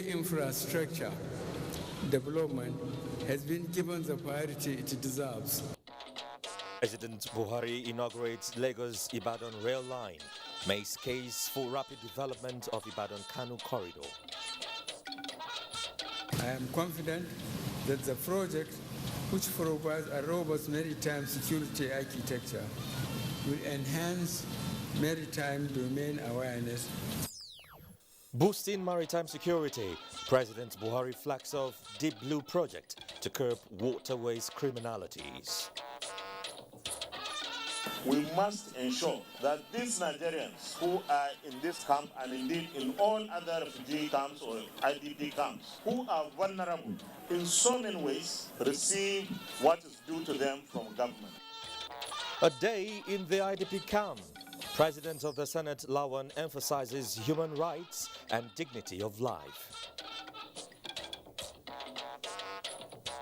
Railway infrastructure development has been given the priority it deserves. President Buhari inaugurates Lagos-Ibadan rail line, makes case for rapid development of Ibadan-Kano corridor. I am confident that the project, which provides a robust maritime security architecture, will enhance maritime domain awareness. Boosting maritime security, President Buhari flags off Deep Blue project to curb waterways criminalities. We must ensure that these Nigerians who are in this camp and indeed in all other refugee camps or IDP camps who are vulnerable in so many ways receive what is due to them from government. A day in the IDP camp. President of the Senate, Lawan, emphasizes human rights and dignity of life.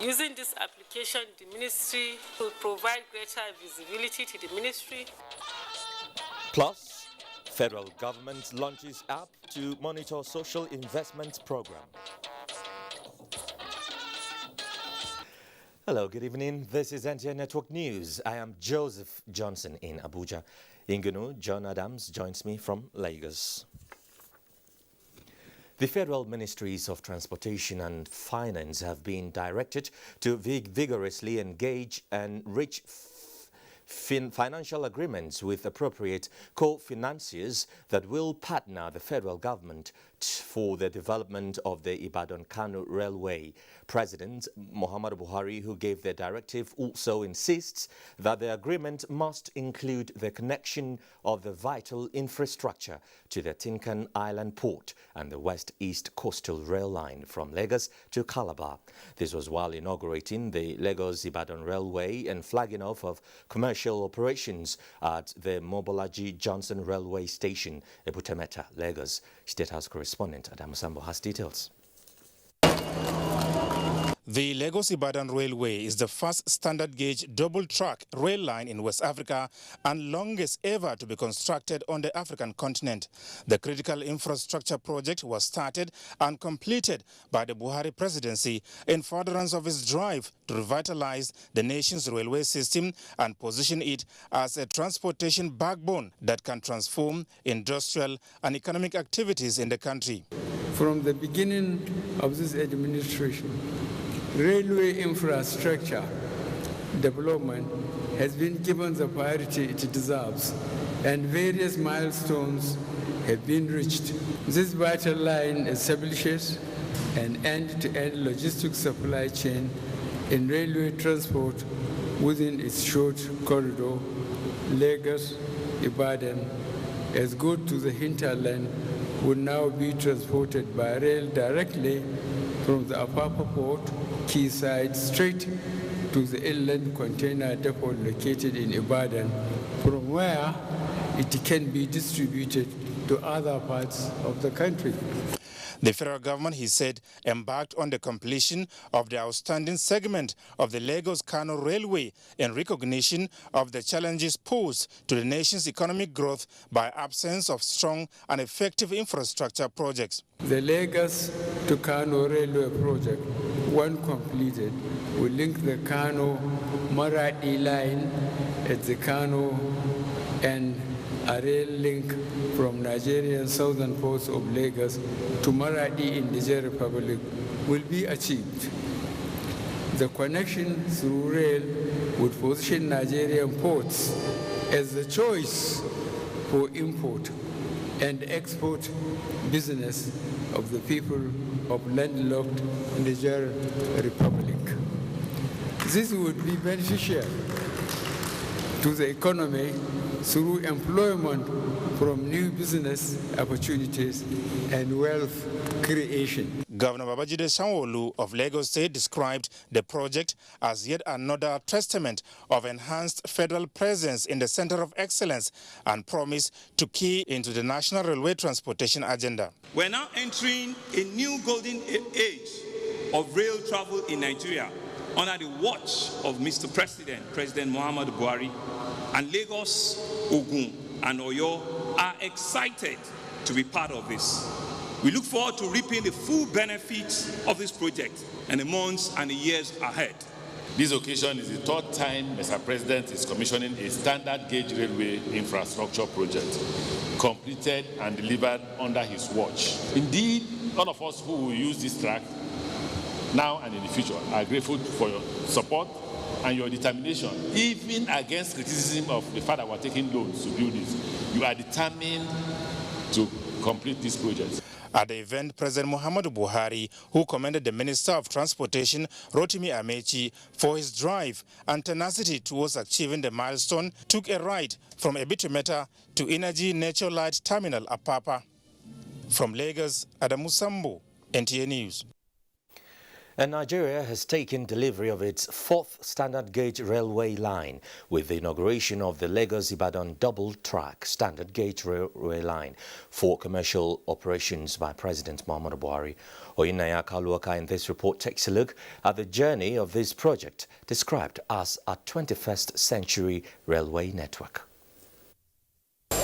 Using this application, the ministry will provide greater visibility to the ministry. Plus, federal government launches app to monitor social investment program. Hello, good evening. This is NTA Network News. I am Joseph Johnson in Abuja. Ingunu John Adams joins me from Lagos. The Federal Ministries of Transportation and Finance have been directed to vigorously engage and reach financial agreements with appropriate co-financiers that will partner the federal government for the development of the Ibadan-Kano Railway. President Muhammadu Buhari, who gave the directive, also insists that the agreement must include the connection of the vital infrastructure to the Tinkan Island port and the West-East Coastal Rail Line from Lagos to Calabar. This was while inaugurating the Lagos-Ibadan Railway and flagging off of commercial operations at the Mobolaji Johnson Railway Station, Ebutemeta, Lagos. State House correspondent Adam Sambo has details. The Lagos-Ibadan Railway is the first standard-gauge double-track rail line in West Africa and longest ever to be constructed on the African continent. The critical infrastructure project was started and completed by the Buhari presidency in furtherance of its drive to revitalize the nation's railway system and position it as a transportation backbone that can transform industrial and economic activities in the country. From the beginning of this administration, railway infrastructure development has been given the priority it deserves, and various milestones have been reached. This vital line establishes an end-to-end logistics supply chain in railway transport within its short corridor, Lagos-Ibadan, as goods to the hinterland will now be transported by rail directly from the Apapa port, quayside, straight to the inland container depot located in Ibadan, from where it can be distributed to other parts of the country. The federal government, he said, embarked on the completion of the outstanding segment of the Lagos-Kano Railway in recognition of the challenges posed to the nation's economic growth by absence of strong and effective infrastructure projects. The Lagos to Kano Railway project, when completed, will link the Kano-Maradi line at the Kano and a rail link from Nigerian southern ports of Lagos to Maradi in the Niger Republic will be achieved. The connection through rail would position Nigerian ports as the choice for import and export business of the people of landlocked Niger Republic. This would be beneficial to the economy through employment from new business opportunities and wealth creation. Governor Babajide Sanwo-Olu of Lagos State described the project as yet another testament of enhanced federal presence in the center of excellence and promise to key into the national railway transportation agenda. We're now entering a new golden age of rail travel in Nigeria under the watch of Mr. President, President Muhammadu Buhari. And Lagos, Ogun, and Oyo are excited to be part of this. We look forward to reaping the full benefits of this project in the months and the years ahead. This occasion is the third time Mr. President is commissioning a standard gauge railway infrastructure project, completed and delivered under his watch. Indeed, all of us who will use this track now and in the future are grateful for your support and your determination, even against criticism of the fact that we're taking loans to build this. You are determined to complete this project. At the event, President Muhammadu Buhari, who commended the Minister of Transportation, Rotimi Amechi, for his drive and tenacity towards achieving the milestone, took a ride from Ebitimeta to Energy Nature Light Terminal, Apapa. From Lagos, Adamu Sambo, NTA News. And Nigeria has taken delivery of its fourth standard gauge railway line with the inauguration of the Lagos-Ibadan double-track standard gauge railway line for commercial operations by President Muhammadu Buhari. Oyinaya Kaluoka in this report takes a look at the journey of this project, described as a 21st century railway network.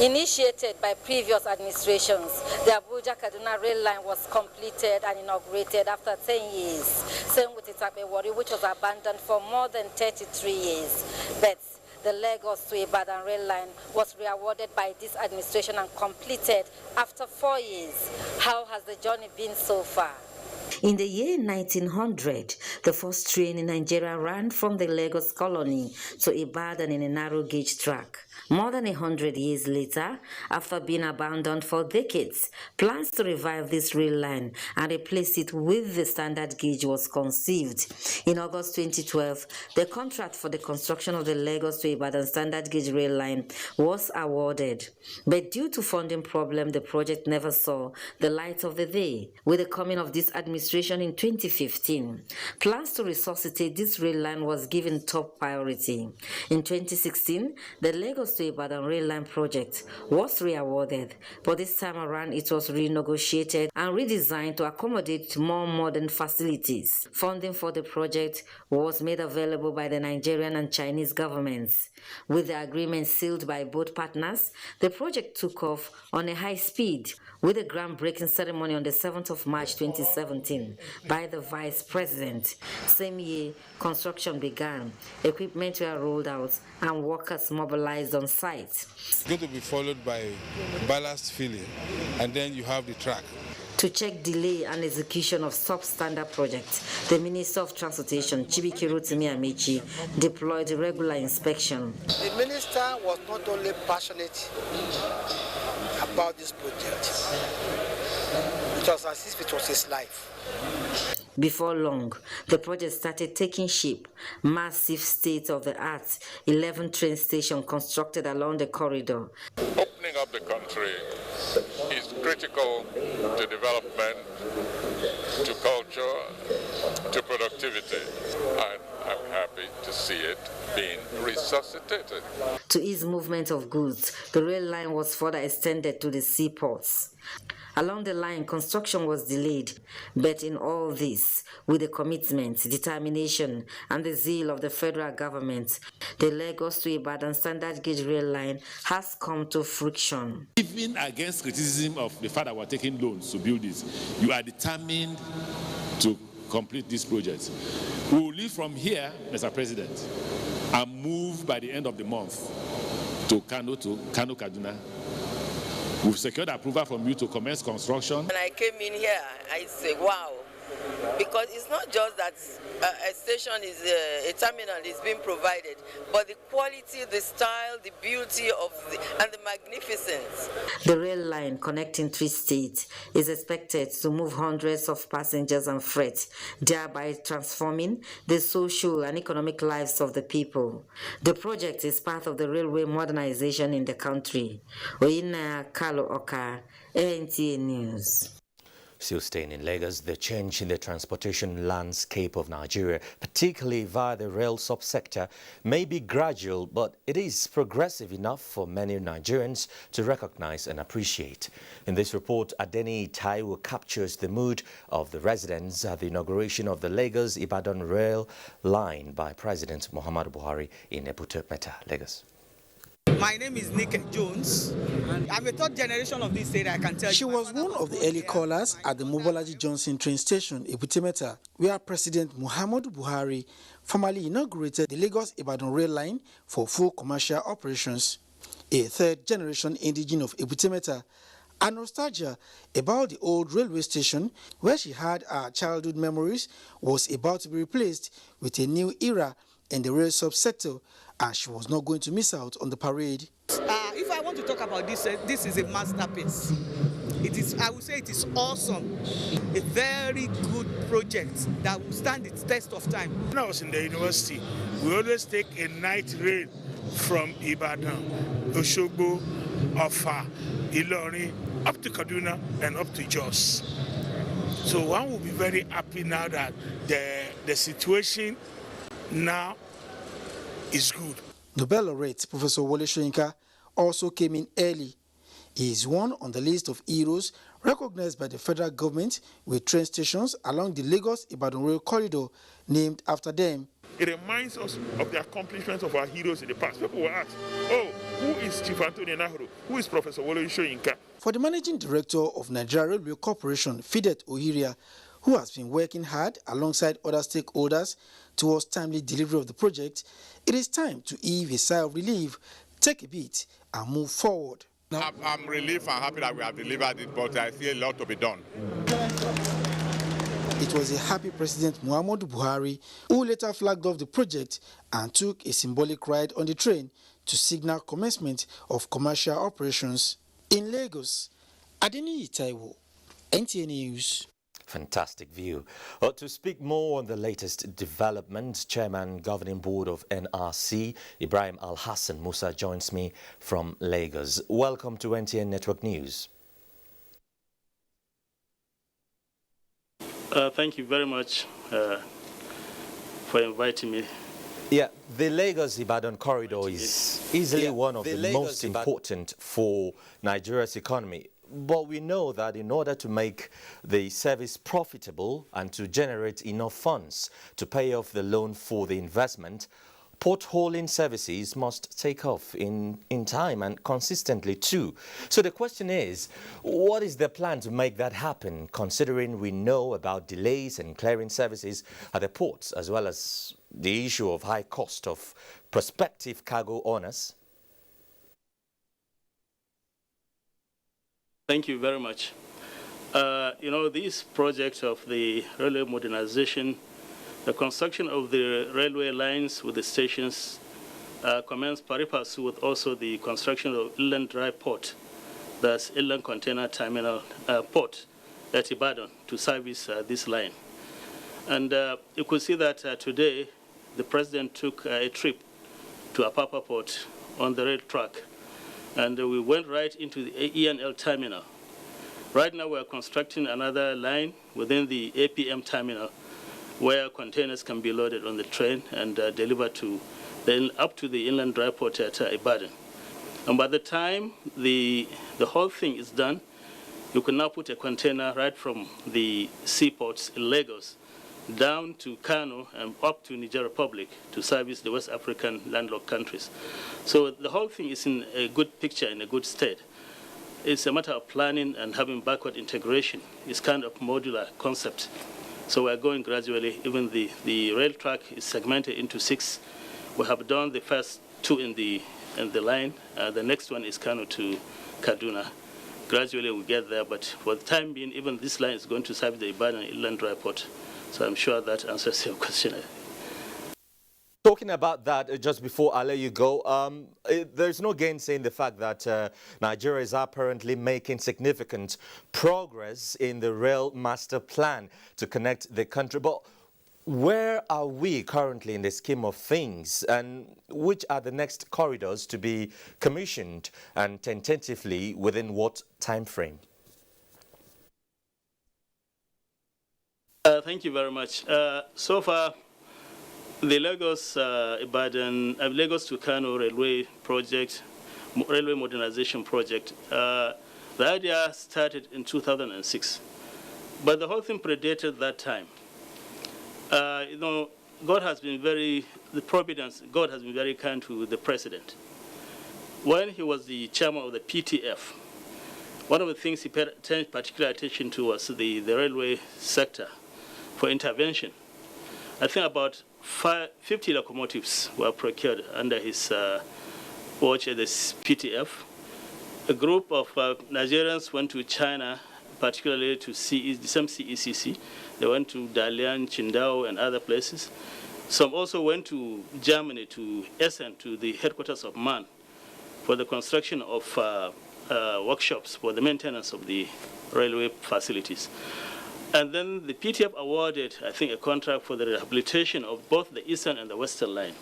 Initiated by previous administrations, the Abuja-Kaduna rail line was completed and inaugurated after 10 years. Same with Itakpe-Warri, which was abandoned for more than 33 years. But the Lagos to Ibadan rail line was re-awarded by this administration and completed after 4 years. How has the journey been so far? In the year 1900, the first train in Nigeria ran from the Lagos colony to Ibadan in a narrow gauge track. More than 100 years later, after being abandoned for decades, plans to revive this rail line and replace it with the standard gauge was conceived. In August 2012, the contract for the construction of the Lagos to Ibadan standard gauge rail line was awarded. But due to funding problem, the project never saw the light of the day. With the coming of this administration in 2015, plans to resuscitate this rail line was given top priority. In 2016, the Lagos to Ibadan rail line project was re-awarded, but this time around it was renegotiated and redesigned to accommodate more modern facilities. Funding for the project was made available by the Nigerian and Chinese governments. With the agreement sealed by both partners, the project took off on a high speed, with a groundbreaking ceremony on the 7th of March 2017 by the Vice President. Same year, construction began, equipment were rolled out, and workers mobilized on site. It's going to be followed by ballast filling, and then you have the track. To check delay and execution of substandard projects, the Minister of Transportation, Chibike Rotimi Amechi, deployed regular inspection. The minister was not only passionate about this project, it was as if it was his life. Before long, the project started taking shape. Massive state-of-the-art 11 train station constructed along the corridor. Opening up the country is critical to development, to culture, to productivity. And I'm happy to see it being resuscitated. To ease movement of goods, the rail line was further extended to the seaports. Along the line, construction was delayed, but in all this, with the commitment, determination, and the zeal of the federal government, the Lagos to Ibadan standard gauge rail line has come to fruition. Even against criticism of the fact that we're taking loans to build this, you are determined to complete this project. We will leave from here, Mr. President, and move by the end of the month to Kano Kaduna. We've secured approval from you to commence construction. When I came in here, I said, wow, because it's not just that a station is a terminal is being provided, but the quality, the style, the beauty of and the magnificence. The rail line connecting three states is expected to move hundreds of passengers and freight, thereby transforming the social and economic lives of the people. The project is part of the railway modernization in the country. Oyinaya Kaluoka, NTA News. Still staying in Lagos, the change in the transportation landscape of Nigeria, particularly via the rail subsector, may be gradual, but it is progressive enough for many Nigerians to recognize and appreciate. In this report, Adeni Taiwo captures the mood of the residents at the inauguration of the Lagos-Ibadan rail line by President Muhammadu Buhari in Ebuja, Lagos. My name is Nick Jones. I'm a third generation of this state, I can tell you. She was one of the early callers at the Mobolaji Johnson train station, Ebute Metta, where President Muhammadu Buhari formally inaugurated the Lagos-Ibadan rail line for full commercial operations. A third-generation indigene of Ebute Metta, a nostalgia about the old railway station where she had her childhood memories was about to be replaced with a new era in the rail subsector, and she was not going to miss out on the parade. If I want to talk about this, this is a masterpiece. It is, I would say it is awesome. A very good project that will stand its test of time. When I was in the university, we always take a night rail from Ibadan, Oshogbo, Ofa, Ilorin, up to Kaduna and up to Jos. So one will be very happy now that the situation now is good. Nobel laureate Professor Wole Soyinka also came in early. He is one on the list of heroes recognized by the federal government with train stations along the Lagos-Ibadan rail corridor named after them. It reminds us of the accomplishments of our heroes in the past. People will ask, oh, who is Chief Anthony Nahru? Who is Professor Wole Soyinka? For the managing director of Nigeria Railway Corporation, Fidet Ohiria, who has been working hard alongside other stakeholders towards timely delivery of the project, it is time to heave a sigh of relief, take a beat, and move forward. I'm relieved and happy that we have delivered it, but I see a lot to be done. It was a happy President Muhammadu Buhari who later flagged off the project and took a symbolic ride on the train to signal commencement of commercial operations. In Lagos, Adeniyi Taiwo, NTA News. Fantastic view. To speak more on the latest developments, Chairman Governing Board of NRC, Ibrahim Al-Hassan Musa, joins me from Lagos. Welcome to NTA Network News. Thank you very much for inviting me. Yeah, the Lagos-Ibadan corridor is easily one of the most important for Nigeria's economy. But we know that in order to make the service profitable and to generate enough funds to pay off the loan for the investment, potholing services must take off in time and consistently too. So the question is, what is the plan to make that happen, considering we know about delays in clearing services at the ports, as well as the issue of high cost of prospective cargo owners? Thank you very much. You know, these projects of the railway modernization, the construction of the railway lines with the stations commenced pari passu with also the construction of Inland Dry Port, that's Inland Container Terminal Port at Ibadan to service this line. And you could see that today the President took a trip to Apapa Port on the rail track, and we went right into the ENL terminal. Right now we are constructing another line within the APM terminal where containers can be loaded on the train and delivered to up to the Inland Dry Port at Ibadan. And by the time the whole thing is done, you can now put a container right from the seaports in Lagos down to Kano and up to Niger Republic to service the West African landlocked countries. So the whole thing is in a good picture, in a good state. It's a matter of planning and having backward integration. It's kind of modular concept. So we're going gradually. Even the rail track is segmented into 6. We have done the first 2 in the line. The next one is Kano to Kaduna. Gradually we get there, but for the time being, even this line is going to serve the Ibadan Inland Dry Port. So I'm sure that answers your question. Talking about that, just before I let you go, there's no gainsaying the fact that Nigeria is apparently making significant progress in the rail master plan to connect the country. But where are we currently in the scheme of things, and which are the next corridors to be commissioned, and tentatively within what time frame? Thank you very much. So far, the Lagos Lagos to Kano railway project, railway modernization project, the idea started in 2006, but the whole thing predated that time. You know, God has been very kind to the president. when he was the chairman of the PTF, one of the things he paid particular attention to was the railway sector for intervention. I think about 50 locomotives were procured under his watch at the PTF. A group of Nigerians went to China, particularly to the same CECC. They went to Dalian, Qingdao, and other places. Some also went to Germany, to Essen, to the headquarters of MAN, for the construction of workshops for the maintenance of the railway facilities. And then the PTF awarded, I think, a contract for the rehabilitation of both the Eastern and the Western line.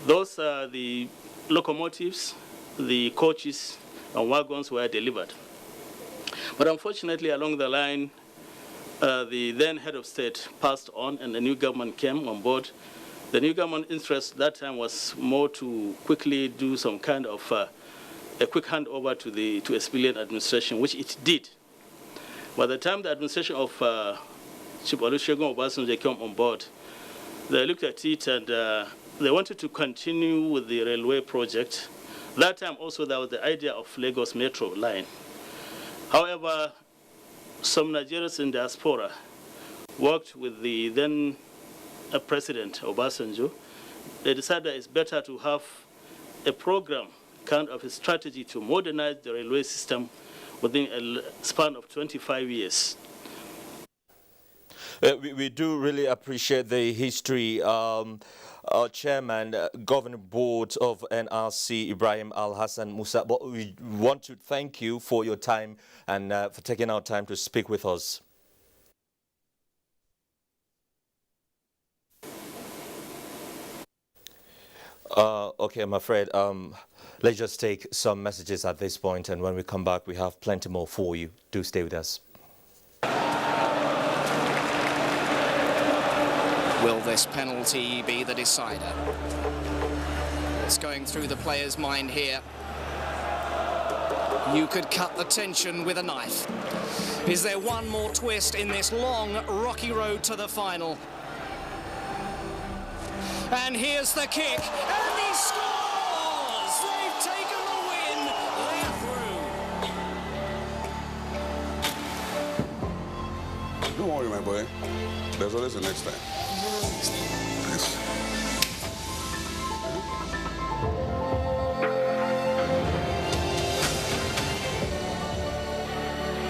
Those are the locomotives, the coaches, and wagons were delivered. But unfortunately, along the line, the then head of state passed on, and the new government came on board. The new government interest that time was more to quickly do some kind of a quick handover to a civilian administration, which it did. By the time the administration of Chief Olusegun Obasanjo came on board, they looked at it and they wanted to continue with the railway project. That time also there was the idea of Lagos Metro line. However, some Nigerians in diaspora worked with the then President Obasanjo. They decided it's better to have a program, kind of a strategy to modernize the railway system within a span of 25 years. We do really appreciate the history. Our chairman, governing board of NRC, Ibrahim Al-Hassan Musa, but we want to thank you for your time and for taking our time to speak with us. Okay, I'm afraid let's just take some messages at this point, and when we come back, we have plenty more for you. Do stay with us. Will this penalty be the decider? It's going through the player's mind here. You could cut the tension with a knife. Is there one more twist in this long, rocky road to the final? And here's the kick, and he scores! They've taken the win, they're through. Don't worry, my boy. There's always the next time. Yes.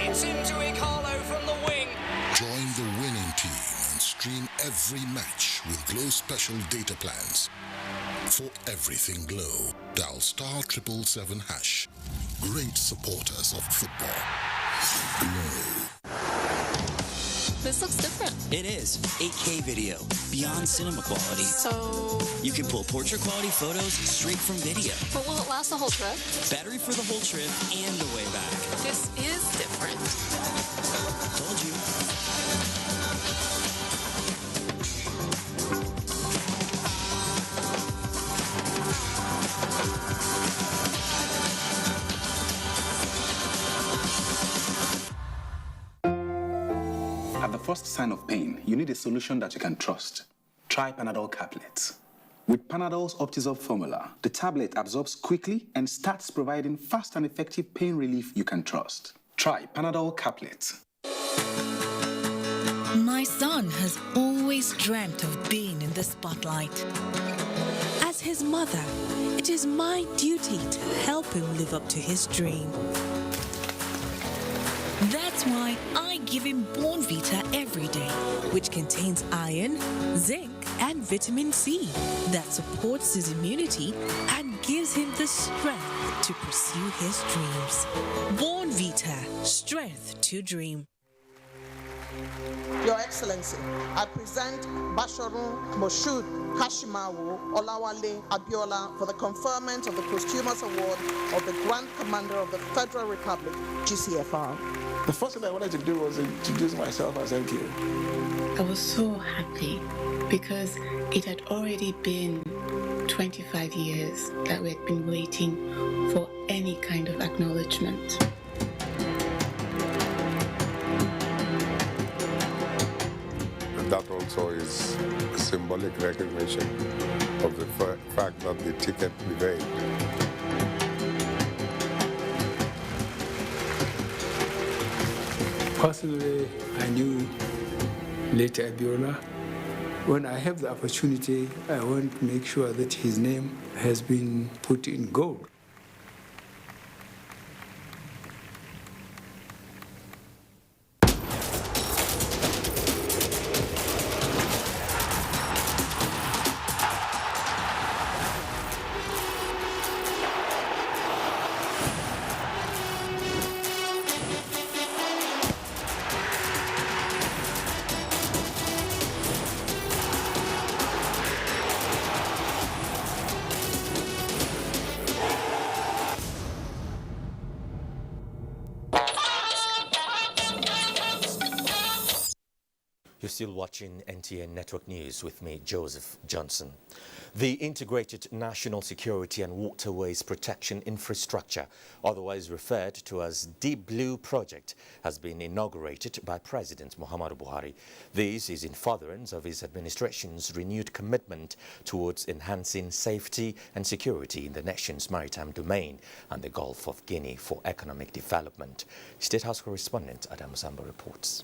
It's into Ikalo from the wing. Join the winning team and stream every match with Glow special data plans. For everything Glow, dial *777#. Great supporters of football. Glow. This looks different. It is. 8K video, beyond cinema quality. So you can pull portrait quality photos straight from video. But will it last the whole trip? Battery for the whole trip and the way back. This is different. Told you. At the first sign of pain, you need a solution that you can trust. Try Panadol Caplets. With Panadol's Optizorb formula, the tablet absorbs quickly and starts providing fast and effective pain relief you can trust. Try Panadol Caplets. My son has always dreamt of being in the spotlight. As his mother, it is my duty to help him live up to his dream. That's why I give him Born Vita every day, which contains iron, zinc, and vitamin C that supports his immunity and gives him the strength to pursue his dreams. Born Vita, strength to dream. Your Excellency, I present Basharun Moshood Hashimawu Olawale Abiola for the conferment of the posthumous award of the Grand Commander of the Federal Republic, GCFR. The first thing I wanted to do was introduce myself as NTA. I was so happy because it had already been 25 years that we had been waiting for any kind of acknowledgement. And that also is a symbolic recognition of the fact that the ticket prevailed. Personally, I knew late Abiola. When I have the opportunity, I want to make sure that his name has been put in gold. You're still watching NTA Network News with me, Joseph Johnson. The Integrated National Security and Waterways Protection Infrastructure, otherwise referred to as Deep Blue Project, has been inaugurated by President Muhammadu Buhari. This is in furtherance of his administration's renewed commitment towards enhancing safety and security in the nation's maritime domain and the Gulf of Guinea for economic development. State House correspondent Adam Samba reports.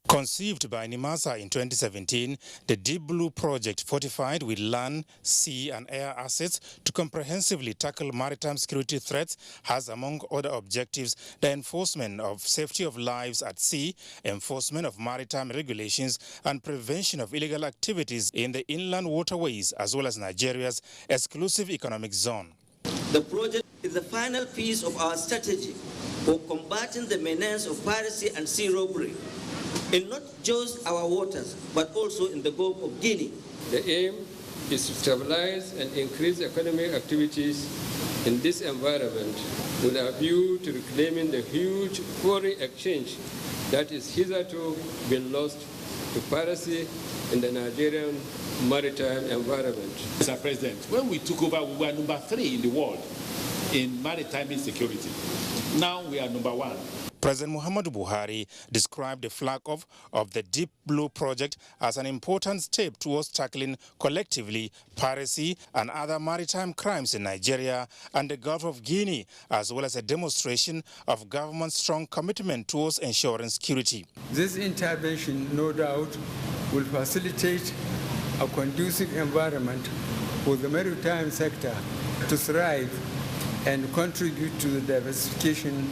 Conceived by NIMASA in 2017, the Deep Blue project fortified with land, sea and air assets to comprehensively tackle maritime security threats has, among other objectives, the enforcement of safety of lives at sea, enforcement of maritime regulations and prevention of illegal activities in the inland waterways as well as Nigeria's exclusive economic zone. The project is the final piece of our strategy for combating the menace of piracy and sea robbery in not just our waters, but also in the Gulf of Guinea. The aim is to stabilize and increase economic activities in this environment with a view to reclaiming the huge foreign exchange that is hitherto been lost to piracy in the Nigerian maritime environment. Mr. President, when we took over, we were number 3 in the world in maritime insecurity. Now we are number 1. President Muhammadu Buhari described the flag-off of the Deep Blue project as an important step towards tackling collectively piracy and other maritime crimes in Nigeria and the Gulf of Guinea, as well as a demonstration of government's strong commitment towards ensuring security. This intervention, no doubt, will facilitate a conducive environment for the maritime sector to thrive and contribute to the diversification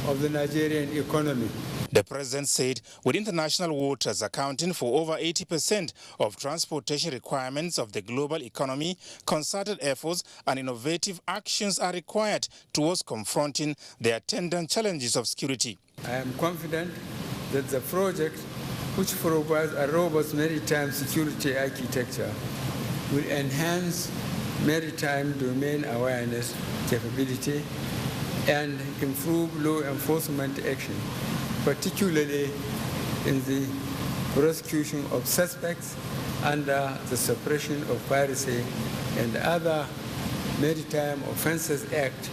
of the Nigerian economy. The president said with international waters accounting for over 80% of transportation requirements of the global economy, concerted efforts and innovative actions are required towards confronting the attendant challenges of security. I am confident that the project, which provides a robust maritime security architecture, will enhance maritime domain awareness capability and improve law enforcement action, particularly in the prosecution of suspects under the Suppression of Piracy and Other Maritime Offences Act,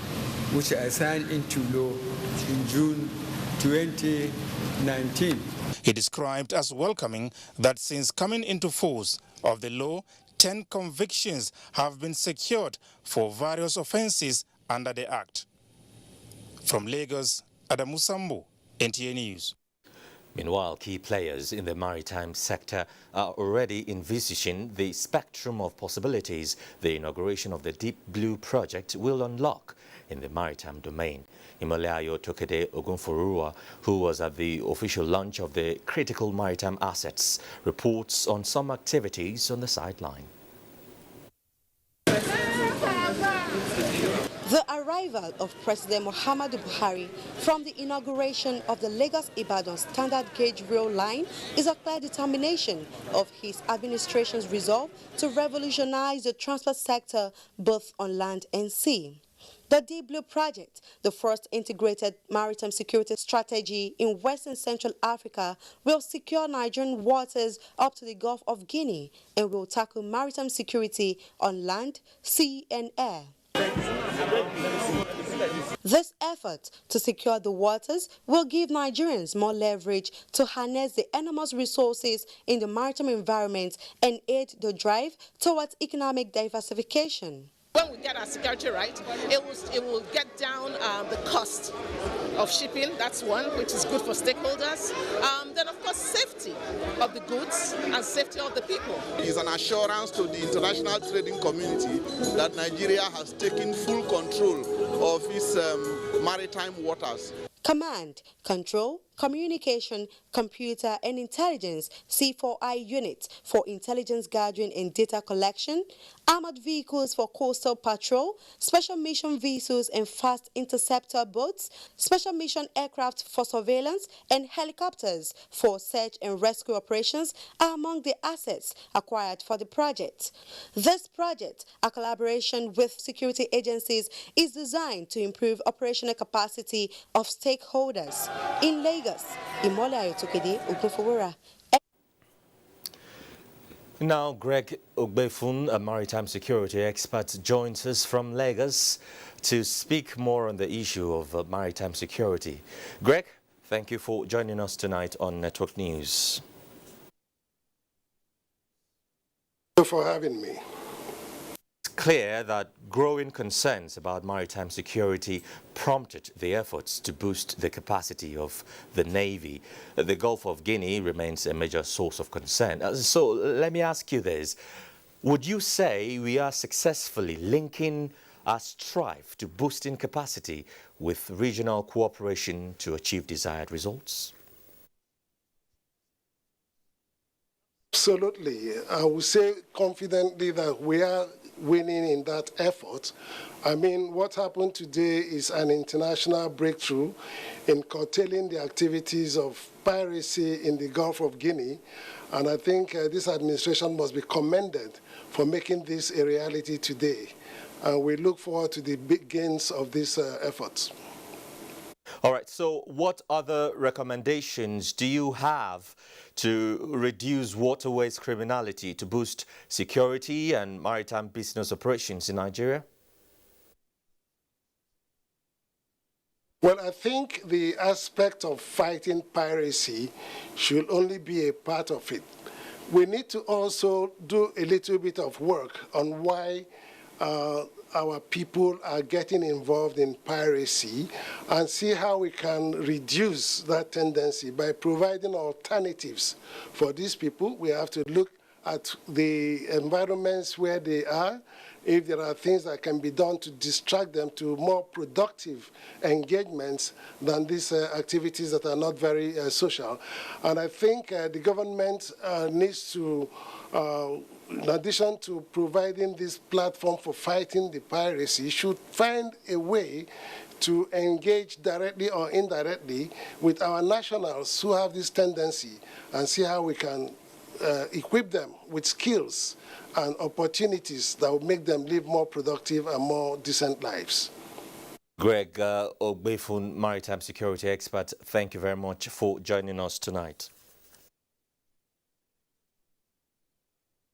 which I signed into law in June 2019. He described as welcoming that since coming into force of the law, 10 convictions have been secured for various offences under the Act. From Lagos, Adamu Sambo, NTA News. Meanwhile, key players in the maritime sector are already envisaging the spectrum of possibilities the inauguration of the Deep Blue project will unlock in the maritime domain. Imolayo Tokede Ogunforua, who was at the official launch of the critical maritime assets, reports on some activities on the sideline. The arrival of President Muhammadu Buhari from the inauguration of the Lagos-Ibadan standard gauge rail line is a clear determination of his administration's resolve to revolutionize the transport sector both on land and sea. The Deep Blue project, the first integrated maritime security strategy in Western Central Africa, will secure Nigerian waters up to the Gulf of Guinea and will tackle maritime security on land, sea and air. This effort to secure the waters will give Nigerians more leverage to harness the enormous resources in the maritime environment and aid the drive towards economic diversification. When we get our security right, it will get down the cost of shipping. That's one, which is good for stakeholders. Then, of course, safety of the goods and safety of the people. It is an assurance to the international trading community that Nigeria has taken full control of its maritime waters. Command, Control, Communication, Computer and Intelligence C4I units for intelligence gathering and data collection, armored vehicles for coastal patrol, special mission vessels and fast interceptor boats, special mission aircraft for surveillance, and helicopters for search and rescue operations are among the assets acquired for the project. This project, a collaboration with security agencies, is designed to improve operational capacity of stakeholders. In Lagos, Imole Ayotokede, Ogunfowora. Now, Greg Ogbefun, a maritime security expert, joins us from Lagos to speak more on the issue of maritime security. Greg, thank you for joining us tonight on Network News. Thank you for having me. Clear that growing concerns about maritime security prompted the efforts to boost the capacity of the Navy. The Gulf of Guinea remains a major source of concern. So let me ask you this. Would you say we are successfully linking our strive to boosting capacity with regional cooperation to achieve desired results? Absolutely. I would say confidently that we are winning in that effort. I mean, what happened today is an international breakthrough in curtailing the activities of piracy in the Gulf of Guinea. And I think this administration must be commended for making this a reality today. And we look forward to the big gains of these efforts. All right, so what other recommendations do you have to reduce waterways criminality, to boost security and maritime business operations in Nigeria? Well, I think the aspect of fighting piracy should only be a part of it. We need to also do a little bit of work on why our people are getting involved in piracy and see how we can reduce that tendency by providing alternatives for these people. We have to look at the environments where they are, if there are things that can be done to distract them to more productive engagements than these activities that are not very social. And I think the government needs to in addition to providing this platform for fighting the piracy, should find a way to engage directly or indirectly with our nationals who have this tendency and see how we can equip them with skills and opportunities that will make them live more productive and more decent lives. Greg Ogbefun, maritime security expert, thank you very much for joining us tonight.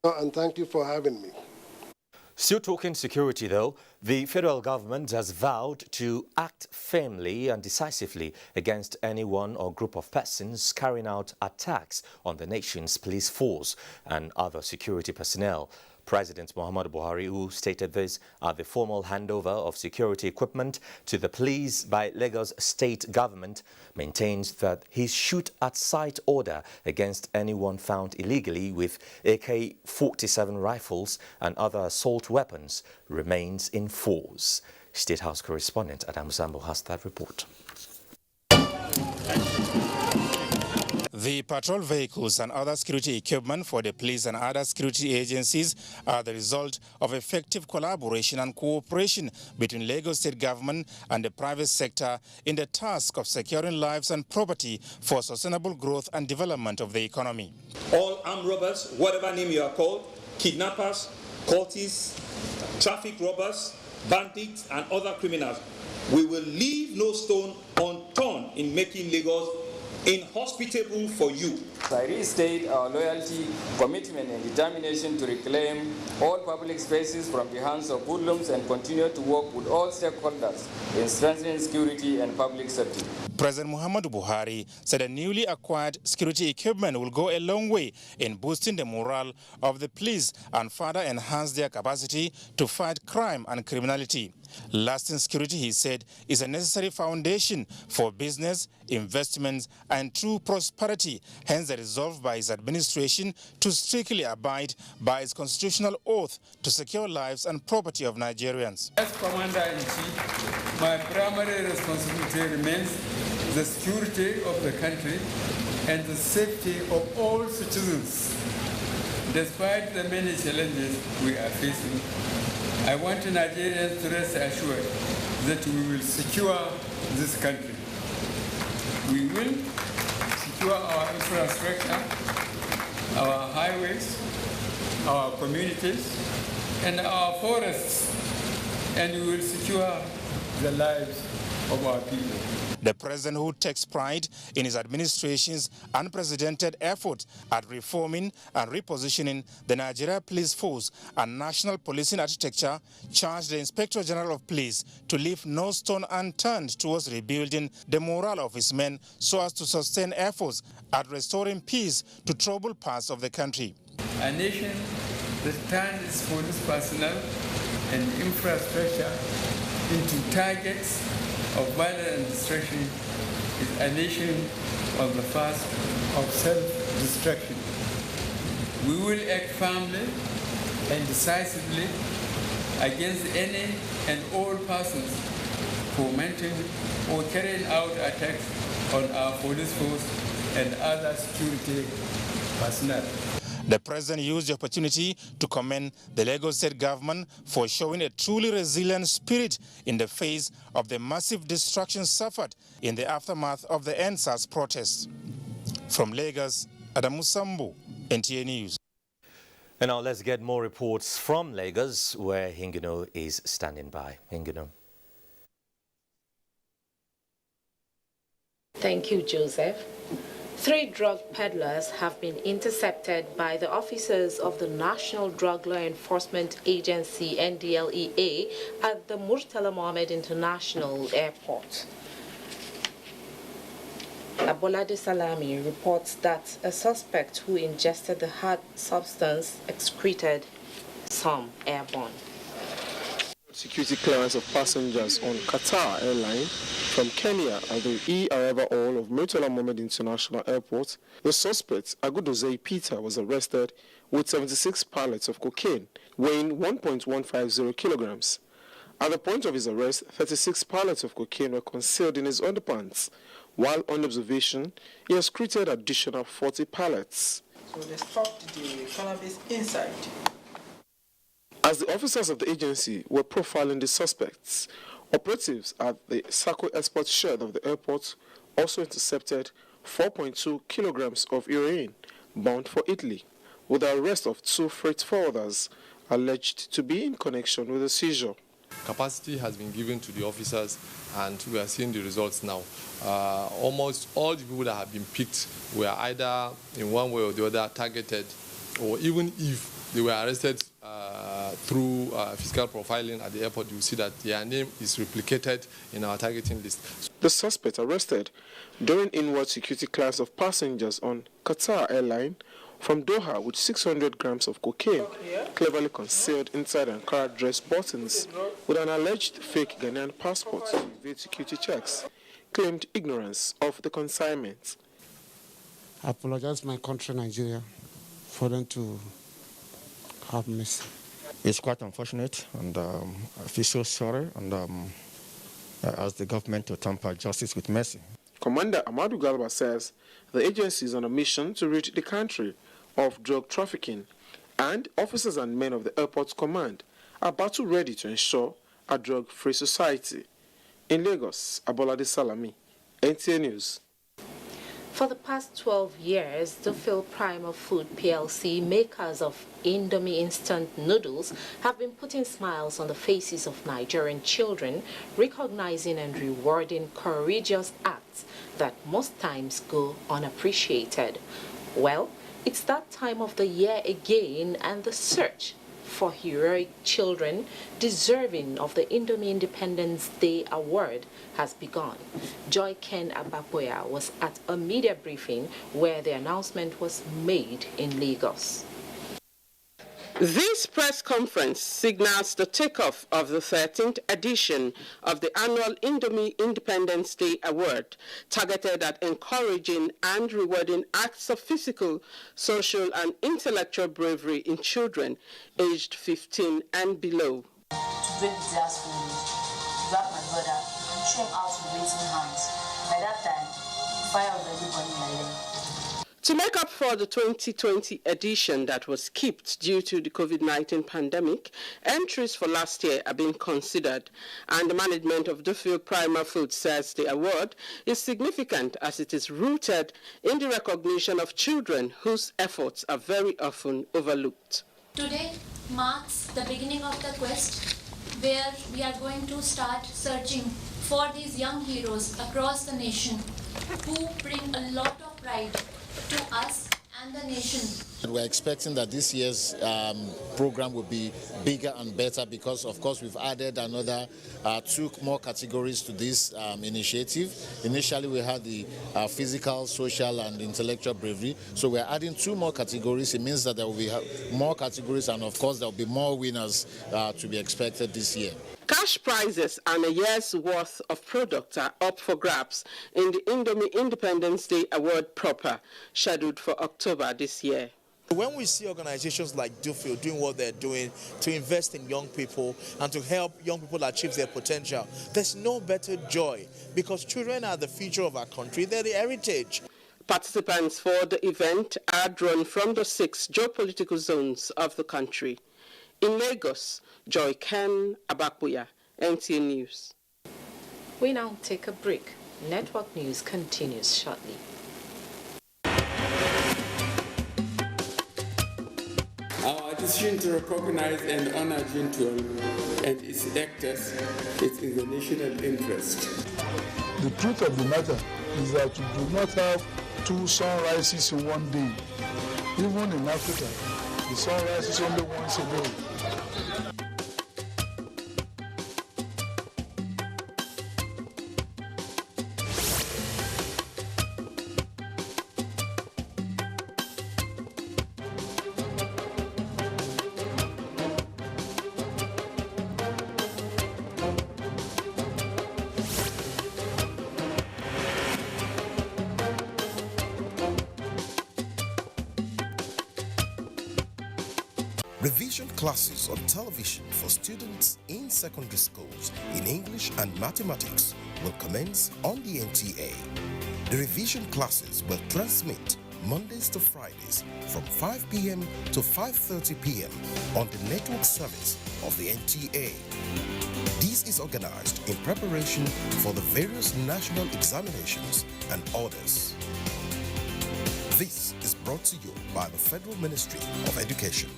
And thank you for having me. Still talking security though, the federal government has vowed to act firmly and decisively against anyone or group of persons carrying out attacks on the nation's police force and other security personnel. President Muhammadu Buhari, who stated this at the formal handover of security equipment to the police by Lagos state government, maintains that his shoot-at-sight order against anyone found illegally with AK-47 rifles and other assault weapons remains in force. State House correspondent Adam Zambo has that report. The patrol vehicles and other security equipment for the police and other security agencies are the result of effective collaboration and cooperation between Lagos State government and the private sector in the task of securing lives and property for sustainable growth and development of the economy. All armed robbers, whatever name you are called, kidnappers, cultists, traffic robbers, bandits and other criminals, we will leave no stone unturned in making Lagos inhospitable for you. I restate our loyalty, commitment and determination to reclaim all public spaces from the hands of hoodlums and continue to work with all stakeholders in strengthening security and public safety. President Muhammadu Buhari said the newly acquired security equipment will go a long way in boosting the morale of the police and further enhance their capacity to fight crime and criminality. Lasting security, he said, is a necessary foundation for business, investments, and true prosperity. Hence, the resolve by his administration to strictly abide by its constitutional oath to secure lives and property of Nigerians. As Commander-in-Chief, my primary responsibility remains the security of the country and the safety of all citizens. Despite the many challenges we are facing, I want Nigerians to rest assured that we will secure this country. We will secure our infrastructure, our highways, our communities, and our forests, and we will secure the lives of our people. The president, who takes pride in his administration's unprecedented effort at reforming and repositioning the Nigeria Police Force and national policing architecture, charged the Inspector General of Police to leave no stone unturned towards rebuilding the morale of his men so as to sustain efforts at restoring peace to troubled parts of the country. A nation that turns its police personnel and infrastructure into targets of violence and destruction is a nation on the path of self-destruction. We will act firmly and decisively against any and all persons fomenting or carrying out attacks on our police force and other security personnel. The president used the opportunity to commend the Lagos State government for showing a truly resilient spirit in the face of the massive destruction suffered in the aftermath of the NSAS protests. From Lagos, Adamu Sambu, NTA News. And now let's get more reports from Lagos, where Hingino is standing by. Hingino. Thank you, Joseph. 3 drug peddlers have been intercepted by the officers of the National Drug Law Enforcement Agency, NDLEA, at the Murtala Mohammed International Airport. Abolade Salami reports that a suspect who ingested the hard substance excreted some airborne. Security clearance of passengers on Qatar Airline from Kenya at the e-arrival hall of Murtala Mohammed International Airport. The suspect, Agudozei Peter, was arrested with 76 pallets of cocaine weighing 1.150 kilograms. At the point of his arrest, 36 pallets of cocaine were concealed in his underpants. While on observation, he excreted additional 40 pallets. So they stopped the cannabis inside. As the officers of the agency were profiling the suspects, operatives at the Sako Export Shed of the airport also intercepted 4.2 kilograms of heroin bound for Italy, with the arrest of 2 freight forwarders alleged to be in connection with the seizure. Capacity has been given to the officers, and we are seeing the results now. Almost all the people that have been picked were either in one way or the other targeted, or even if they were arrested through physical profiling at the airport, you see that their name is replicated in our targeting list. The suspect arrested during inward security clearance of passengers on Qatar Airline from Doha with 600 grams of cocaine cleverly concealed inside Ankara dress buttons with an alleged fake Ghanaian passport to evade security checks, claimed ignorance of the consignment. I apologize to my country, Nigeria, for them to have mercy. It's quite unfortunate, and I feel so sorry, and I ask the government to temper justice with mercy. Commander Amadou Galba says the agency is on a mission to rid the country of drug trafficking, and officers and men of the airport's command are battle ready to ensure a drug-free society. In Lagos, Abolade Salami, NTA News. For the past 12 years, the Phil Primer Food PLC, makers of Indomie instant noodles, have been putting smiles on the faces of Nigerian children, recognizing and rewarding courageous acts that most times go unappreciated. Well, it's that time of the year again, and the search for heroic children deserving of the Indomie Independence Day Award has begun. Joy Ken Abapoya was at a media briefing where the announcement was made in Lagos. This press conference signals the takeoff of the 13th edition of the annual Indomie Independence Day Award, targeted at encouraging and rewarding acts of physical, social, and intellectual bravery in children aged 15 and below. To break the glass for me, grab my brother, and show him out with waiting hands. By that time, fire was already burning my leg. To make up for the 2020 edition that was skipped due to the COVID-19 pandemic, entries for last year are being considered, and the management of Duffield Prima Foods says the award is significant as it is rooted in the recognition of children whose efforts are very often overlooked. Today marks the beginning of the quest where we are going to start searching for these young heroes across the nation who bring a lot of pride to us and the nation. We're expecting that this year's program will be bigger and better because, of course, we've added another 2 more categories to this initiative. Initially, we had the physical, social, and intellectual bravery. So we're adding 2 more categories. It means that there will be more categories, and, of course, there will be more winners to be expected this year. Cash prizes and a year's worth of products are up for grabs in the Indomie Independence Day Award proper, scheduled for October this year. When we see organizations like Duffield doing what they're doing to invest in young people and to help young people achieve their potential, there's no better joy because children are the future of our country, they're the heritage. Participants for the event are drawn from the 6 geopolitical zones of the country. In Lagos, Joy Ken Abakuya, NTA News. We now take a break. Network news continues shortly. Our decision to recognize and honor June 12 and its actors is in the national interest. The truth of the matter is that you do not have 2 sunrises in one day. Even in Africa, the sun rises only once a day. Revision classes on television for students in secondary schools in English and mathematics will commence on the NTA. The revision classes will transmit Mondays to Fridays from 5 p.m. to 5:30 p.m. on the network service of the NTA. This is organized in preparation for the various national examinations and orders. This is brought to you by the Federal Ministry of Education.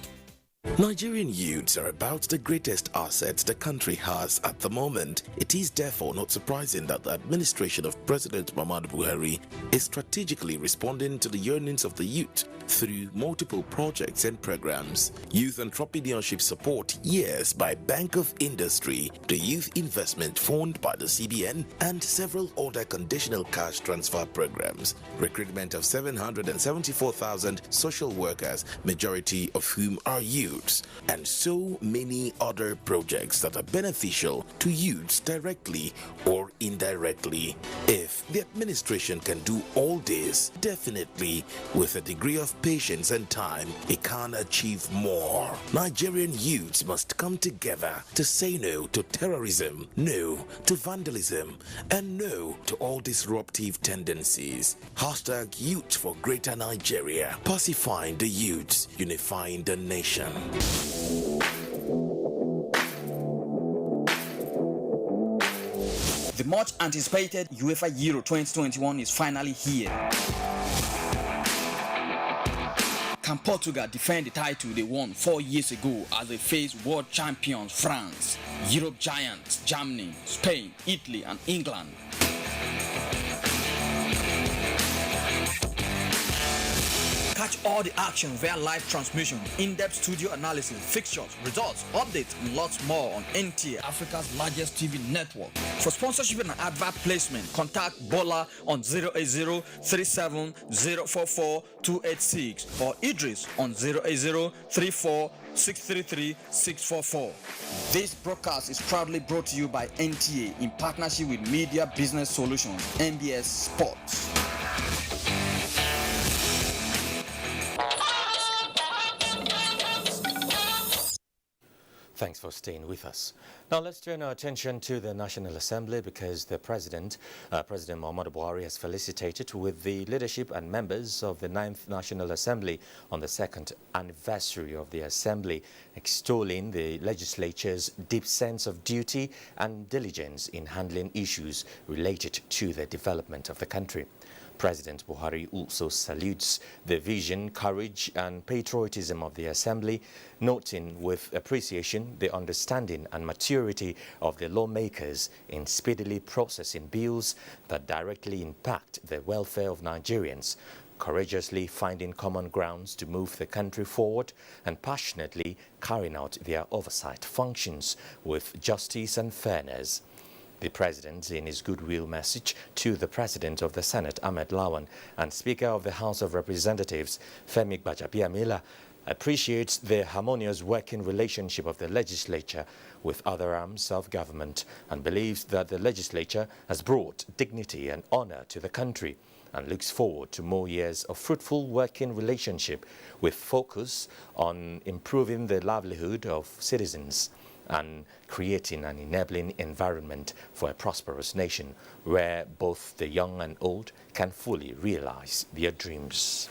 Nigerian youths are about the greatest assets the country has at the moment. It is therefore not surprising that the administration of President Muhammadu Buhari is strategically responding to the yearnings of the youth through multiple projects and programs. Youth entrepreneurship support years by Bank of Industry, the Youth Investment Fund by the CBN, and several other conditional cash transfer programs. Recruitment of 774,000 social workers, majority of whom are youths, and so many other projects that are beneficial to youths directly or indirectly. If the administration can do all this, definitely with a degree of patience and time, it can achieve more. Nigerian youths must come together to say no to terrorism, no to vandalism, and no to all disruptive tendencies. Hashtag Youth for Greater Nigeria. Pacifying the youths, unifying the nation. The much anticipated UEFA Euro 2021 is finally here. Can Portugal defend the title they won 4 years ago as they face world champions France, Europe giants Germany, Spain, Italy and England? catch all the action via live transmission, in-depth studio analysis, fixtures, results, updates, and lots more on NTA, Africa's largest TV network. For sponsorship and advert placement, contact Bola on 08037044286 or Idris on 08034633644. This broadcast is proudly brought to you by NTA in partnership with Media Business Solutions, MBS Sports. Thanks for staying with us. Now let's turn our attention to the National Assembly because the President Muhammadu Buhari has felicitated with the leadership and members of the 9th National Assembly on the 2nd anniversary of the Assembly, extolling the legislature's deep sense of duty and diligence in handling issues related to the development of the country. President Buhari also salutes the vision, courage and patriotism of the Assembly, noting with appreciation the understanding and maturity of the lawmakers in speedily processing bills that directly impact the welfare of Nigerians, courageously finding common grounds to move the country forward and passionately carrying out their oversight functions with justice and fairness. The President, in his goodwill message to the President of the Senate, Ahmed Lawan, and Speaker of the House of Representatives, Femi Gbajabiamila, appreciates the harmonious working relationship of the legislature with other arms of government and believes that the legislature has brought dignity and honor to the country and looks forward to more years of fruitful working relationship with focus on improving the livelihood of citizens and creating an enabling environment for a prosperous nation where both the young and old can fully realize their dreams.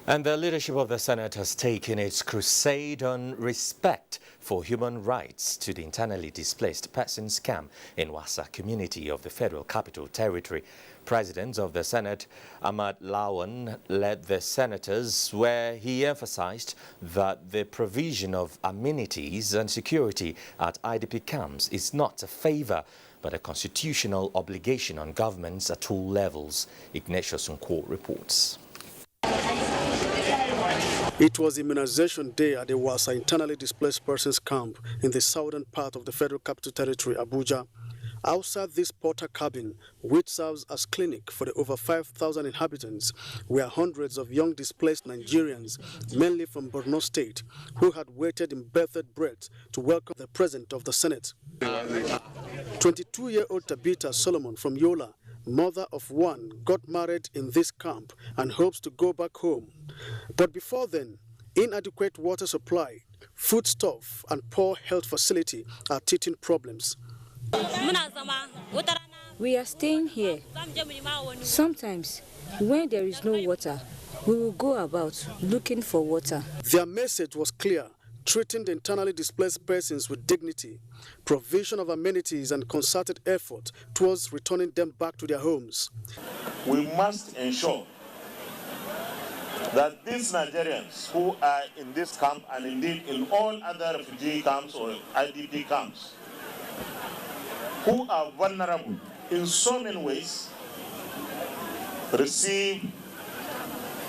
And the leadership of the Senate has taken its crusade on respect for human rights to the internally displaced persons camp in Wassa community of the Federal Capital Territory. President of the Senate, Ahmed Lawan, led the senators where he emphasized that the provision of amenities and security at IDP camps is not a favor but a constitutional obligation on governments at all levels. Ignatius Nkwo reports. It was immunization day at the Wassa internally displaced persons camp in the southern part of the Federal Capital Territory, Abuja. Outside this porter cabin, which serves as clinic for the over 5,000 inhabitants, were hundreds of young displaced Nigerians, mainly from Borno State, who had waited in bated breath to welcome the President of the Senate. 22-year-old Tabitha Solomon from Yola, mother of one, got married in this camp and hopes to go back home. But before then, inadequate water supply, foodstuff and poor health facility are teething problems. We are staying here. Sometimes, when there is no water, we will go about looking for water. Their message was clear: treating the internally displaced persons with dignity, provision of amenities and concerted effort towards returning them back to their homes. We must ensure that these Nigerians who are in this camp and indeed in all other refugee camps or IDP camps, who are vulnerable in so many ways, receive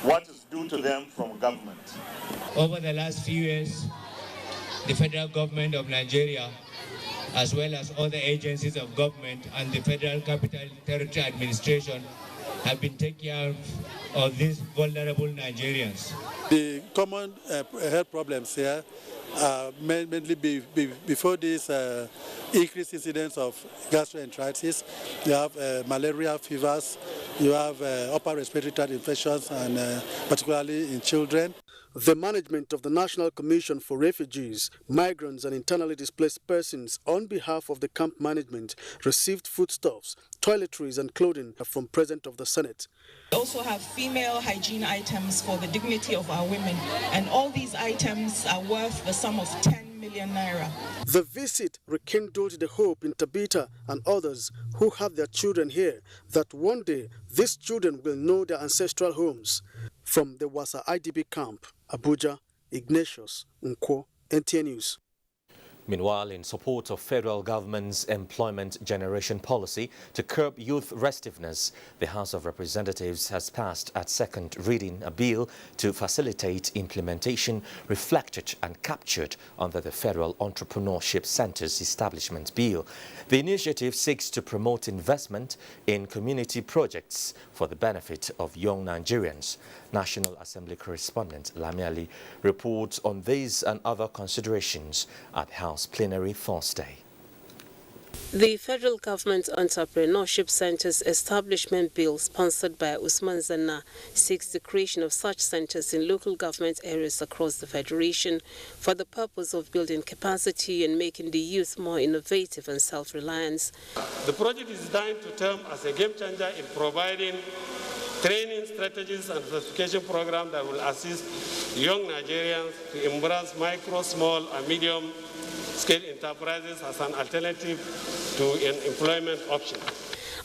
what is due to them from government. Over the last few years, the federal government of Nigeria, as well as other agencies of government and the Federal Capital Territory Administration, have been taking care of these vulnerable Nigerians. The common health problems here mainly before this increased incidence of gastroenteritis. You have malaria fevers, you have upper respiratory tract infections, and particularly in children. The management of the National Commission for Refugees, Migrants and Internally Displaced Persons, on behalf of the camp management, received foodstuffs, toiletries and clothing from President of the Senate. We also have female hygiene items for the dignity of our women, and all these items are worth the sum of 10 million naira. The visit rekindled the hope in Tabitha and others who have their children here that one day these children will know their ancestral homes. From the Wassa IDP camp, Abuja, Ignatius Nkwo, NTA News. Meanwhile, in support of federal government's employment generation policy to curb youth restiveness, the House of Representatives has passed at second reading a bill to facilitate implementation reflected and captured under the Federal Entrepreneurship Centers Establishment Bill. The initiative seeks to promote investment in community projects for the benefit of young Nigerians. National Assembly correspondent Lami Ali reports on these and other considerations at House plenary Thursday. The Federal Government Entrepreneurship Centers Establishment Bill, sponsored by Usman Zanna, seeks the creation of such centers in local government areas across the Federation for the purpose of building capacity and making the youth more innovative and self-reliant. The project is designed to term as a game changer in providing training strategies and certification programs that will assist young Nigerians to embrace micro, small, and medium-scale enterprises as an alternative to an employment option.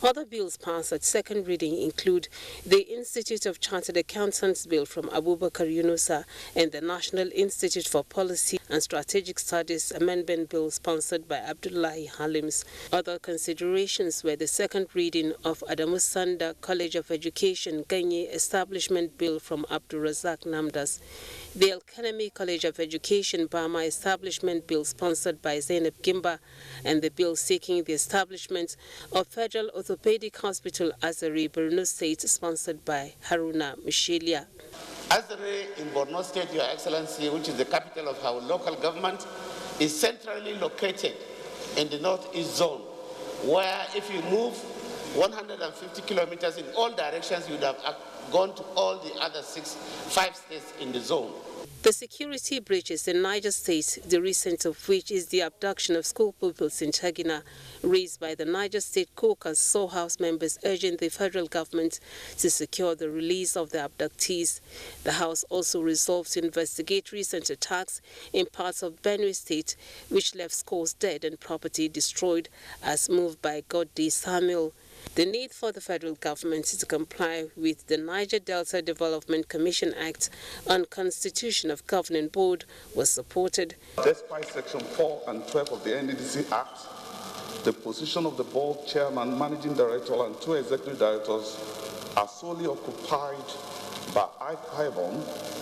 Other bills passed at second reading include the Institute of Chartered Accountants Bill from Abubakar Yunusa and the National Institute for Policy and Strategic Studies Amendment Bill sponsored by Abdullahi Halims. Other considerations were the second reading of Adamu Sanda College of Education Ganye Establishment Bill from Abdulrazak Namdas, the Elkanemi College of Education Bama Establishment Bill sponsored by Zainab Gimba, and the bill seeking the establishment of Federal Orthopedic Hospital Azare, Borno State, sponsored by Haruna Mishelia. Azare in Borno State, Your Excellency, which is the capital of our local government, is centrally located in the northeast zone, where if you move 150 kilometers in all directions, you would have gone to all the other 5 states in the zone. The security breaches in Niger State, the recent of which is the abduction of school pupils in Chagina, raised by the Niger State Caucus, saw House members urging the federal government to secure the release of the abductees. The House also resolved to investigate recent attacks in parts of Benue State, which left scores dead and property destroyed, as moved by Goddy Samuel. The need for the federal government to comply with the Niger Delta Development Commission Act on Constitution of Governing Board was supported. Despite Section 4 and 12 of the NDDC Act, the position of the board chairman, managing director, and 2 executive directors are solely occupied by Ibon,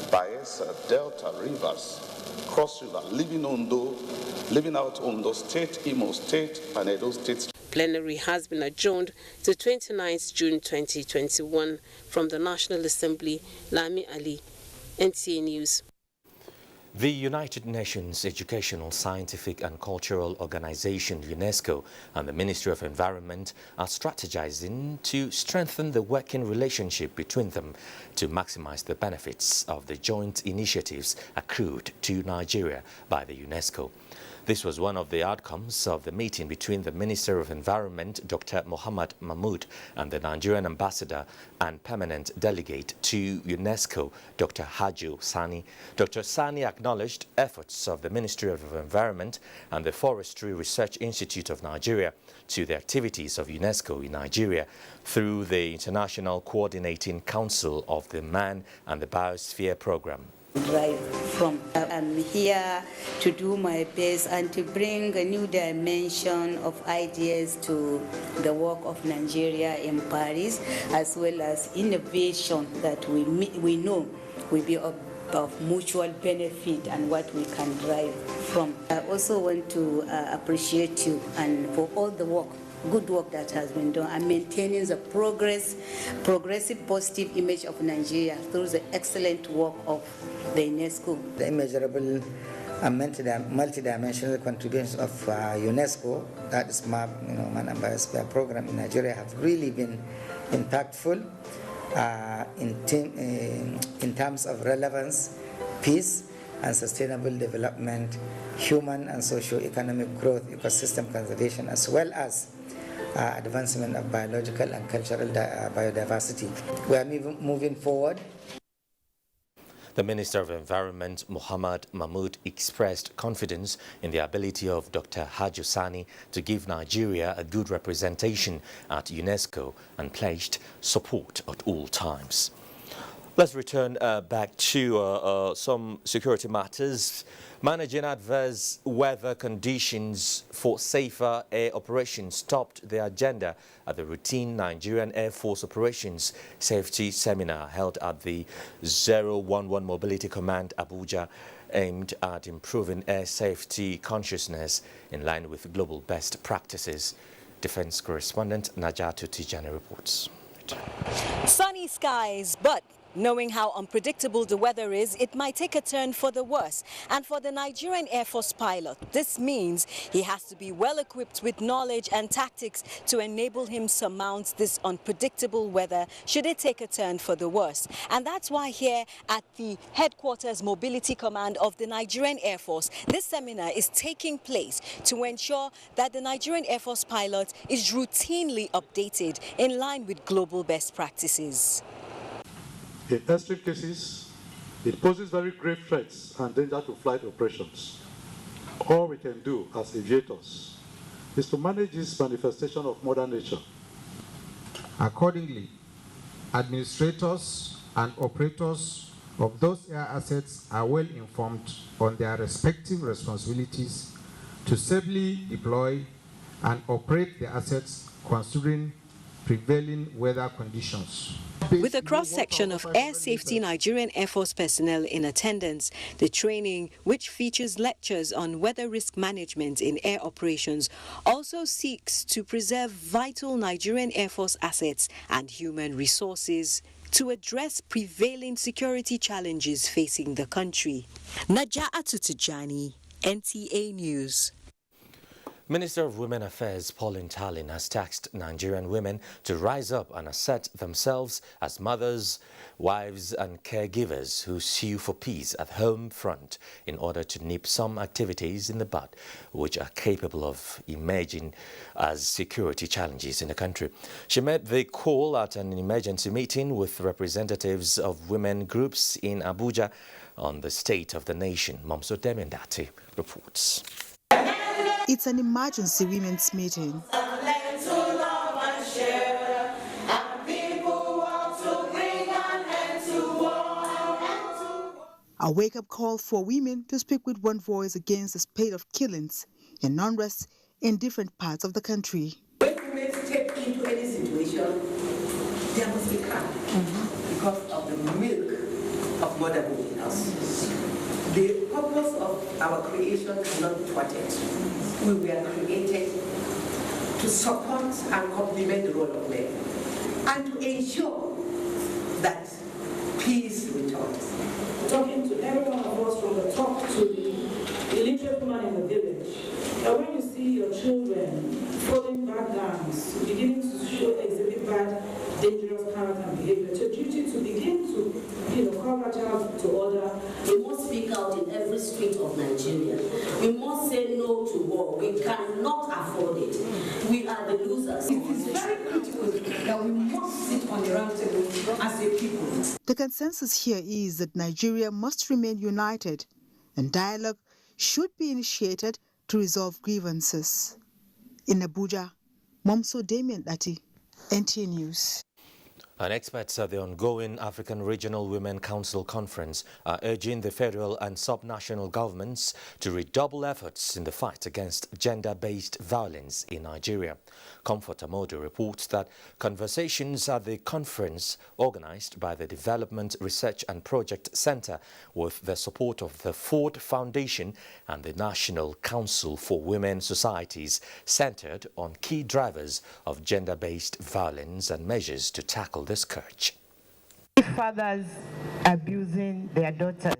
Bayelsa, Delta, Rivers, Cross River, leaving out Ondo State, Imo State, and Edo State. Plenary has been adjourned to 29th June 2021. From the National Assembly, Lami Ali, NTA News. The United Nations Educational, Scientific and Cultural Organization, UNESCO, and the Ministry of Environment are strategizing to strengthen the working relationship between them to maximize the benefits of the joint initiatives accrued to Nigeria by the UNESCO. This was one of the outcomes of the meeting between the Minister of Environment, Dr. Mohammed Mahmoud, and the Nigerian ambassador and permanent delegate to UNESCO, Dr. Haju Sani. Dr. Sani acknowledged efforts of the Ministry of Environment and the Forestry Research Institute of Nigeria to the activities of UNESCO in Nigeria through the International Coordinating Council of the Man and the Biosphere Program. I'm here to do my best and to bring a new dimension of ideas to the work of Nigeria in Paris, as well as innovation that we know will be of mutual benefit and what we can drive from. I also want to appreciate you and for all the work, good work that has been done, and maintaining the progressive, positive image of Nigeria through the excellent work of the UNESCO. The immeasurable and multidimensional contributions of UNESCO, that is MAP, Man and Biosphere Program in Nigeria, have really been impactful in terms of relevance, peace, and sustainable development, human and socio-economic growth, ecosystem conservation, as well as advancement of biological and cultural biodiversity. We are moving forward. The Minister of Environment, Mohammed Mahmoud, expressed confidence in the ability of Dr. Haju Sani to give Nigeria a good representation at UNESCO and pledged support at all times. Let's return back to some security matters. Managing adverse weather conditions for safer air operations topped the agenda at the routine Nigerian Air Force Operations Safety Seminar held at the 011 Mobility Command Abuja, aimed at improving air safety consciousness in line with global best practices. Defense correspondent Najatu Tijani reports. Sunny skies, but knowing how unpredictable the weather is, it might take a turn for the worse. And for the Nigerian Air Force pilot, this means he has to be well equipped with knowledge and tactics to enable him surmount this unpredictable weather should it take a turn for the worse. And that's why here at the Headquarters Mobility Command of the Nigerian Air Force, this seminar is taking place to ensure that the Nigerian Air Force pilot is routinely updated in line with global best practices. In extreme cases, it poses very grave threats and danger to flight operations. All we can do as aviators is to manage this manifestation of modern nature. Accordingly, administrators and operators of those air assets are well informed on their respective responsibilities to safely deploy and operate the assets considering prevailing weather conditions. With a cross-section of Air Safety Nigerian Air Force personnel in attendance, the training, which features lectures on weather risk management in air operations, also seeks to preserve vital Nigerian Air Force assets and human resources to address prevailing security challenges facing the country. Najatu Tijani, NTA News. Minister of Women Affairs Pauline Talin has tasked Nigerian women to rise up and assert themselves as mothers, wives and caregivers who sue for peace at home front in order to nip some activities in the bud which are capable of emerging as security challenges in the country. She made the call at an emergency meeting with representatives of women groups in Abuja on the state of the nation. Momso Demendati reports. It's an emergency women's meeting. A wake-up call for women to speak with one voice against the spate of killings and unrest in different parts of the country. When women step into any situation, there must be calm because of the milk of motherhood in us. The purpose of our creation cannot be thwarted. We were created to support and complement the role of men and to ensure that peace returns. Talking to every one of us from the top to the illiterate woman in the village, that when you see your children falling back gangs, beginning to exhibit bad, dangerous character and behavior, it's your duty to begin to call that child to order. We must speak out in every street of Nigeria. We must say no to war. We cannot afford it. We are the losers. It is very critical that we must sit on the round table as a people. The consensus here is that Nigeria must remain united and dialogue should be initiated to resolve grievances. In Abuja, Momso Demendati, NTA News. And experts at the ongoing African Regional Women Council Conference are urging the federal and sub-national governments to redouble efforts in the fight against gender-based violence in Nigeria. Comfort Amodo reports that conversations at the conference, organized by the Development Research and Project Center with the support of the Ford Foundation and the National Council for Women Societies, centered on key drivers of gender-based violence and measures to tackle the scourge. Fathers abusing their daughters.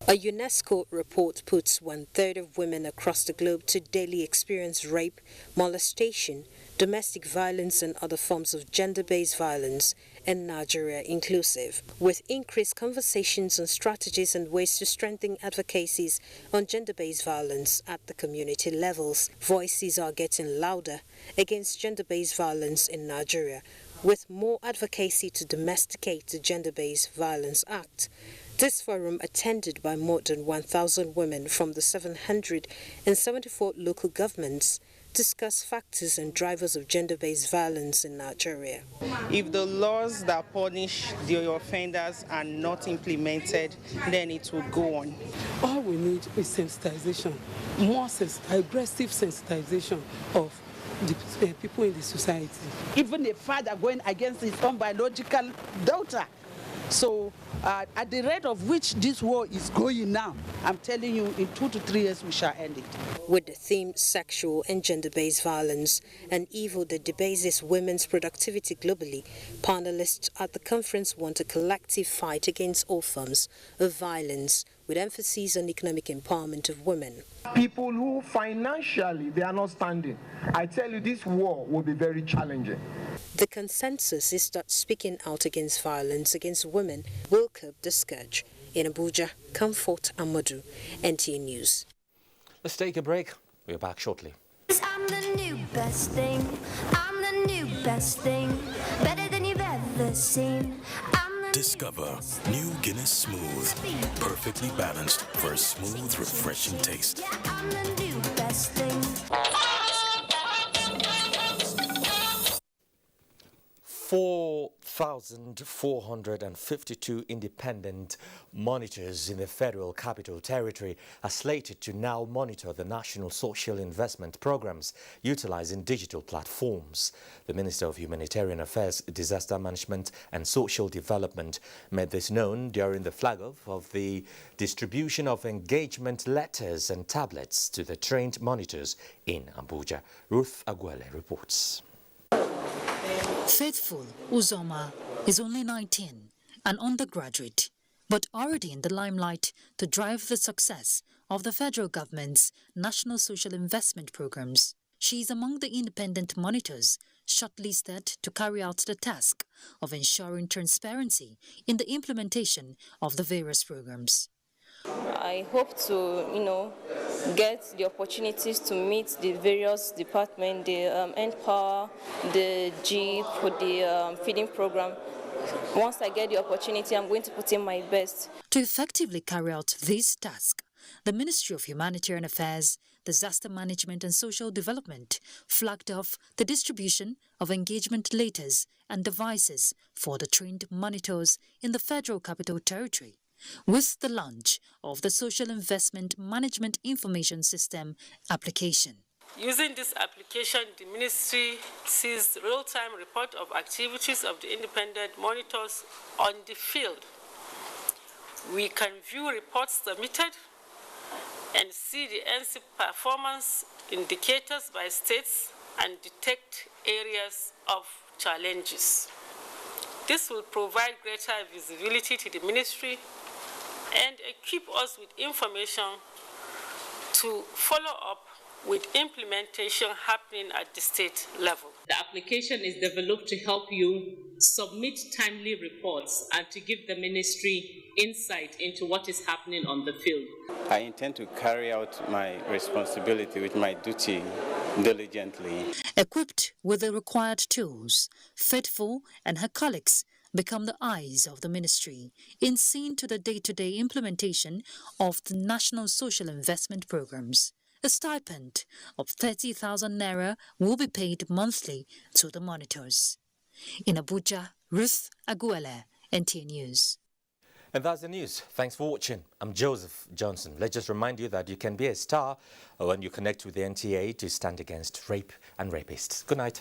A UNESCO report puts 1/3 of women across the globe to daily experience rape, molestation, domestic violence and other forms of gender-based violence, in Nigeria inclusive, with increased conversations on strategies and ways to strengthen advocacies on gender-based violence at the community levels. Voices are getting louder against gender-based violence in Nigeria, with more advocacy to domesticate the Gender-Based Violence Act. This forum, attended by more than 1,000 women from the 774 local governments, discuss factors and drivers of gender-based violence in Nigeria. If the laws that punish the offenders are not implemented, then it will go on. All we need is sensitization, more aggressive sensitization of the people in the society. Even a father going against his own biological daughter. So at the rate of which this war is going now, I'm telling you, in 2 to 3 years we shall end it. With the theme sexual and gender-based violence, an evil that debases women's productivity globally, panelists at the conference want a collective fight against all forms of violence, with emphasis on economic empowerment of women. People who financially they are not standing, I tell you, this war will be very challenging. The consensus is that speaking out against violence against women will curb the scourge. In Abuja, Comfort Amadou, NTA News. Let's take a break. We're back shortly. I'm the new best thing. I'm the new best thing. Better than you've ever seen. Discover new Guinness Smooth. Perfectly balanced for a smooth, refreshing taste. Yeah, I'm the new best thing. 4,452 independent monitors in the Federal Capital Territory are slated to now monitor the national social investment programs utilizing digital platforms. The Minister of Humanitarian Affairs, Disaster Management and Social Development made this known during the flag-off of the distribution of engagement letters and tablets to the trained monitors in Abuja. Ruth Aguele reports. Faithful Uzoma is only 19, an undergraduate, but already in the limelight to drive the success of the federal government's national social investment programs. She is among the independent monitors shortlisted to carry out the task of ensuring transparency in the implementation of the various programs. I hope to, get the opportunities to meet the various departments, the NPower, the GIP, the feeding program. Once I get the opportunity, I'm going to put in my best. To effectively carry out this task, the Ministry of Humanitarian Affairs, Disaster Management and Social Development flagged off the distribution of engagement letters and devices for the trained monitors in the Federal Capital Territory, with the launch of the Social Investment Management Information System application. Using this application, the Ministry sees real-time report of activities of the independent monitors on the field. We can view reports submitted and see the NC performance indicators by states and detect areas of challenges. This will provide greater visibility to the Ministry and equip us with information to follow up with implementation happening at the state level. The application is developed to help you submit timely reports and to give the ministry insight into what is happening on the field. I intend to carry out my responsibility with my duty diligently. Equipped with the required tools, Faithful and her colleagues become the eyes of the ministry in seeing to the day-to-day implementation of the national social investment programs. A stipend of 30,000 naira will be paid monthly to the monitors. In Abuja, Ruth Aguele, NTA News. And that's the news. Thanks for watching. I'm Joseph Johnson. Let's just remind you that you can be a star when you connect with the NTA to stand against rape and rapists. Good night.